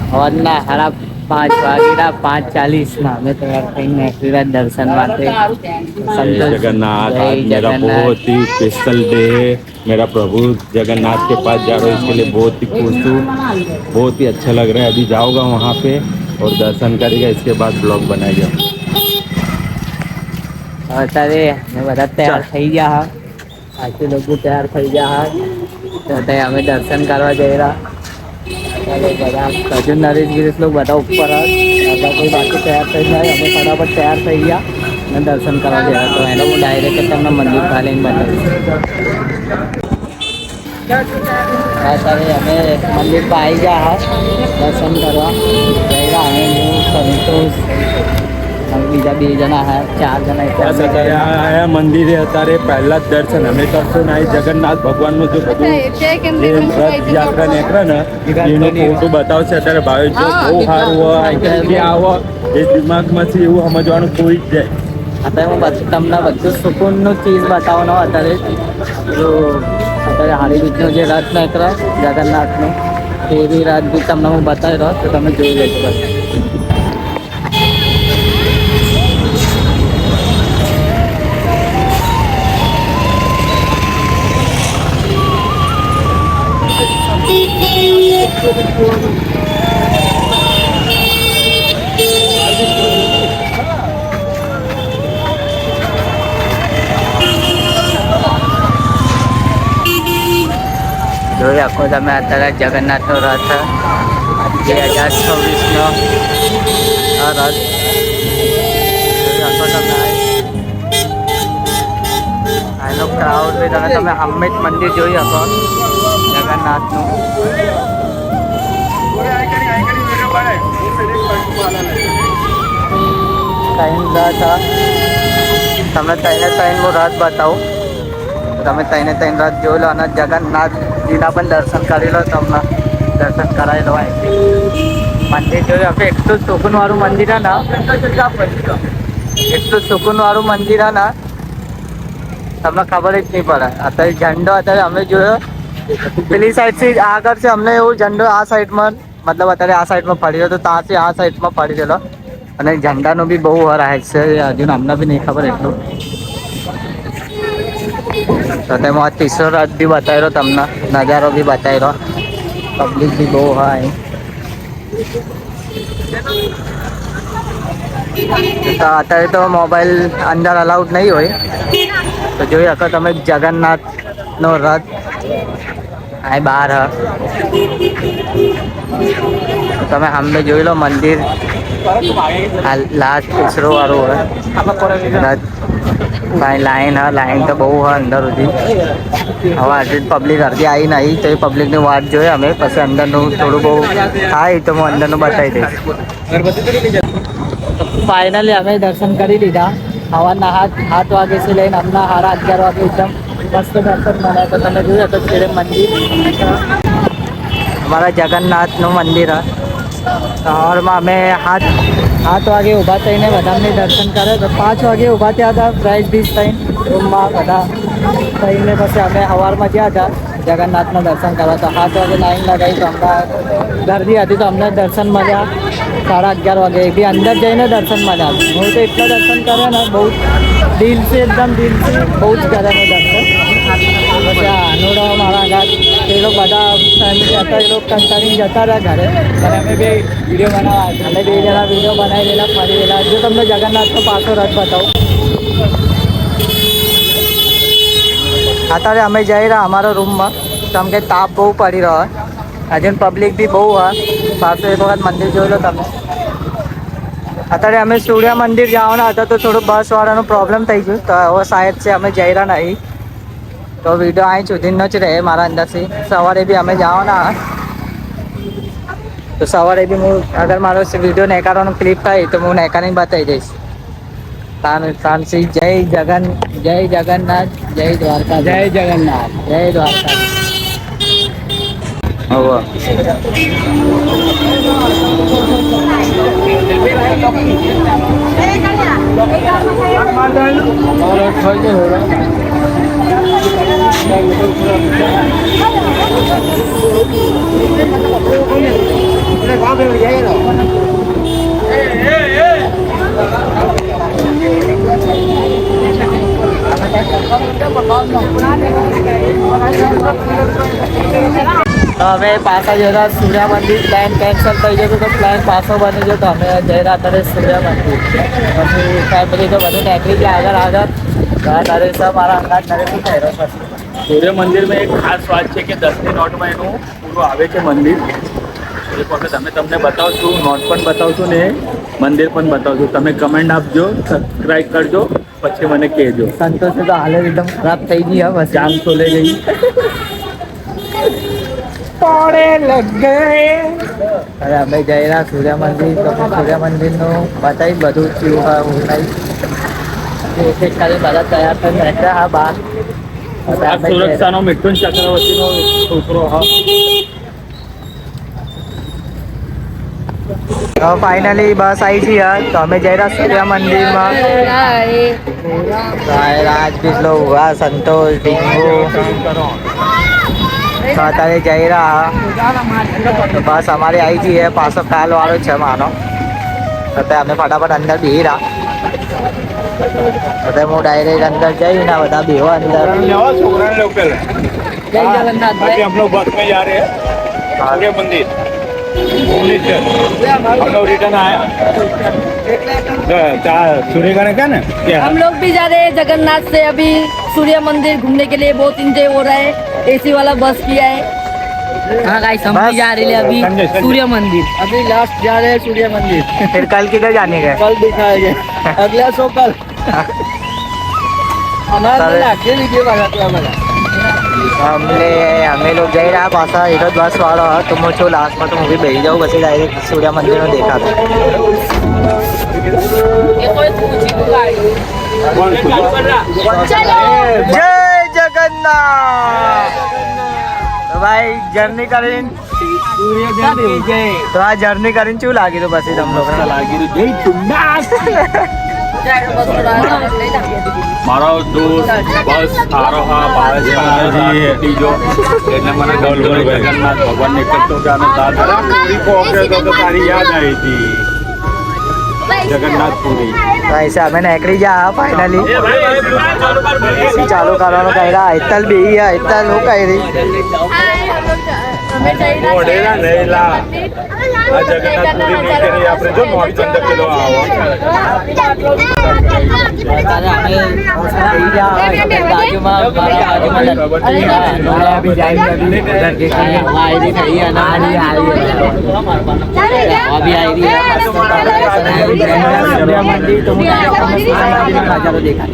સવારના 5:30 5:40 में तैयार થઈને નીકળ્યા दर्शन માટે। जय जगन्नाथ, आज मेरा बहुत ही स्पेशल डे है। मेरा प्रभु जगन्नाथ के पास जा रहा हूँ, इसके लिए बहुत ही खुश हूँ। बहुत ही अच्छा लग रहा है। अभी जाऊँगा वहाँ पे और दर्शन करेगा, इसके बाद ब्लॉग बनाएगा। અત્યારે અમે બધા તૈયાર થઈ ગયા હા, બાકી લોકો તૈયાર થઈ ગયા હા, તો અત્યારે અમે દર્શન કરવા જઈ રહ્યા। બધા હજુ નરેશ ગિરીશ લોકો બધા ઉપર બધા કોઈ બાકી તૈયાર થઈ જાય, અમે ફટાફટ તૈયાર થઈ ગયા અને દર્શન કરવા જઈ રહ્યા। તો એનો હું ડાયરેક્ટ તમને મંદિર ખાલીને બતાવીશ। અત્યારે અમે મંદિર પર આવી ગયા હા દર્શન કરવા જઈ રહ્યા। અમે હું સંતોષ બીજા 2 જણા હા, 4 જણા બસ અત્યારે આયા મંદિરે, અત્યારે પહેલા જ દર્શન અમે કરશું ને અહીં જગન્નાથ ભગવાનનું જે બધું રથયાત્રા નીકળે ને એનો ફોટો બતાવશે। અત્યારે ભાવે જો બહુ સારું હોય કે આવો એ દિમાગમાંથી એવું સમજવાનું કોઈ જ જાય। અત્યારે હું તમને બધું સુકૂનનું ચીજ બતાવવાનો। અત્યારે સારી રીતનો જે રથ નીકળે જગન્નાથનો એવી રાત બી તમને હું બતાવી રહ્યો, તો તમે જોઈ લેજો બસ। જોઈ શકો તમે અત્યારે જગન્નાથનો રથ 2026નો આ રથ જોઈ શકો તમે। આનો ક્રાઉડ બી તમે સામે જ મંદિર જોઈ શકો જગન્નાથનું। ત્રણ રથ તમને ત્રણ હું રથ બતાવું, તમે ત્રણે રથ જોઈ લો અને જગન્નાથજીના પણ દર્શન કરી લો। તમને દર્શન કરાવી લો મંદિર જોઈ શકો। એટલું સુકૂનવાળું મંદિર હે ને, એટલું સુકૂનવાળું મંદિર હે ને તમને ખબર જ નહીં પડે। અત્યારે ઝંડો અત્યારે અમે જોયો પેલી સાઈડથી આગળ છે, અમને એવું ઝંડો આ સાઈડમાં મતલબ અત્યારે આ સાઈડમાં પડી રહ્યો, તો ત્યાંથી આ સાઈડમાં પડી ગયેલો અને ઝંડાનું બી બહુ હરાય છે, હજુ અમને બી નહીં ખબર એટલું। તો તેમાં ત્રીસો રથ બી બતાવી રહ્યો તમને, નજારો બી બતાવી રહ્યો, પબ્લિક બી બહુ હોય। તો અત્યારે તો મોબાઈલ અંદર અલાઉડ નહીં હોય, તો જોઈ શકો તમે જગન્નાથનો રથ આ બહાર તમે સામે જોઈ લો મંદિર લાસ્ટ તીસરો વાળું હોય રથ। ભાઈ લાઈન તો બહુ હોય અંદર સુધી। હવે આજે પબ્લિક અડધી આવી નહીં, તો એ પબ્લિકની વાટ જોઈએ અમે, પછી અંદરનું થોડું બહુ થાય તો હું અંદરનું બતાવી દઈશ। ફાઇનલી અમે દર્શન કરી લીધા। સવારના 7 વાગ્યાથી લઈને હમણાં 11:30 વાગે એકદમ મસ્ત દર્શન મળે। તો તમે જોઈ શકો છે મંદિર અમારા જગન્નાથનું મંદિર હે। સવારમાં અમે 7 વાગે ઊભા થઈને બધાને દર્શન કરે, તો 5 વાગે ઊભા થયા હતા પ્રાઇઝ બીસ થઈને રૂમમાં બધા થઈને। પછી અમે સવારમાં ગયા હતા જગન્નાથના દર્શન કરવા, તો 7 વાગે લાઈન લગાવી, તો હમણાં ગરદી હતી તો અમને દર્શન મળ્યા 11:30 વાગે બી અંદર જઈને દર્શન મળ્યા। હું તો એટલા દર્શન કર્યા ને બહુ દિલથી એકદમ દિલથી બહુ જ કર્યા દર્શન। પછી આનોડો મારા ઘાટ એ લોકો બધા ફેમિલી હતા, એ લોકો કંટાળીને જતા રહ્યા ઘરે, અને અમે બે વિડીયો બનાવવા, અમે 2 જણા વિડીયો બનાવી દેલા ફરી દેલા। જો તમને જગન્નાથનો પાછો રથ બતાવું, અત્યારે અમે જઈ રહ્યા અમારા રૂમમાં, કેમ કે તાપ બહુ પડી રહ્યો હોય, હજુ પબ્લિક બી બહુ હોય। પાછું એક વખત મંદિર જોઈ લો તમે। અત્યારે અમે સૂર્ય મંદિર જવાના હતા, તો થોડું બસવાળાનું પ્રોબ્લેમ થઈ ગયું, તો હવે સાહેબ છે અમે જઈ રહ્યા નહીં, તો વિડીયો અહીં સુધીનો જ રહે મારા અંદરથી। સવારે બી અમે જવાના, તો સવારે બી હું અગર મારો વિડીયો નેકાળવાનો ક્લિપ થાય તો હું નેકાળીને બતાવી દઈશ। તાનસી જય જગન્નાથ, જય દ્વારકા, જય જગન્નાથ, જય દ્વારકા। હવે અમે પાછા જતા સૂર્ય મંદિર પ્લાન કેન્સલ થઈ જતો તો પ્લાન પાછો બની ગયો તો અમે જઈ રહ્યા હતા સૂર્ય મંદિર પછી ફેમિલી તો બધું નીકળી ગયા આગળ નરેશ મારા અંગાત નરેશ શું કહી રહ્યો પછી સૂર્ય મંદિરમાં એક ખાસ વાત છે કે 10ની નોટમાં એનું પૂરું આવે છે મંદિર. એક વખત અમે તમને બતાવશું, નોટ પણ બતાવશું ને મંદિર પણ બતાવશું. તમે કમેન્ટ આપજો, સબસ્ક્રાઈબ કરજો, પછી મને કહેજો. સંતોષ તો હાલત એકદમ ખરાબ થઈ ગઈ હવે બસ જામ છોલે ગઈ. અરે અમે જઈ રહ્યા સૂર્ય મંદિર તો સૂર્ય મંદિરનું બતાવી બધું થયું એક એક ખાલી બધા તૈયાર થઈને બેઠા હા બહાર આ સુરક્ષાનો મિથુન ચક્રવર્તીનો છોકરો હા. તો ફાઇનલી બસ આવી છે યાર તો અમે જઈ રહ્યા સૂર્ય મંદિરમાં રાજ બિસ્લો હુआ સંતોષ ડીંગુ તો અત્યારે જઈ રહ્યા તો બસ અમારી આવી જઈએ પાછો કાલ વાળો છે માનો તો અમે ફટાફટ અંદર બેહી રહ્યા તો હું ડાયરેક્ટ અંદર જઈને બધા બેહો અંદર છોકરાને લો પહેલા. જય જગન્નાથ अभी हम लोग बस में जा रहे हैं सूर्य मंदिर भुवनेश्वर. हम लोग रिटर्न आया सूर्य का क्या ना क्या हम लोग भी जा रहे हैं जगन्नाथ से अभी सूर्य मंदिर घूमने के लिए बहुत इंजॉय हो रहा है एसी वाला बस किया है हाँ गाइस हम भी जा रहे हैं अभी सूर्य मंदिर अभी लास्ट जा रहे हैं सूर्य मंदिर फिर कल किधर जाने का कल दिखाएंगे अगला सो कल અમે લોકો જઈ રહ્યા પાછા એક જ બસ વાળો તો હું છું લાસ્ટમાં તો હું બી બેસી જાઉં પછી ડાયરેક્ટ સૂર્ય મંદિરનો દેખાતો જય જગન્નાથ તો ભાઈ જર્ની કરીને તો આ જર્ની કરીને શું લાગી હતું પછી તમને લોકોને લાગી જય જગન્નાથ. મારો દોસ્ત બસ સારો હા બાળજી જો એટલે મને ગોલ જગન્નાથ ભગવાન ને કરતો કે અમે પૂરી પહોંચ્યો તો તારી યાદ આવી હતી જગન્નાથ પૂરી. ऐसे हमें निकली जा फाइनली एसी चालू करवानो कह रहा इतल भी है इतल हो कह रही મોઢેરા નહેલા આ જગન્નાથ પૂરી નહીં કરી આપણે જો નોટ અંદર પેલો આવો मंदिर तो नजारो देखा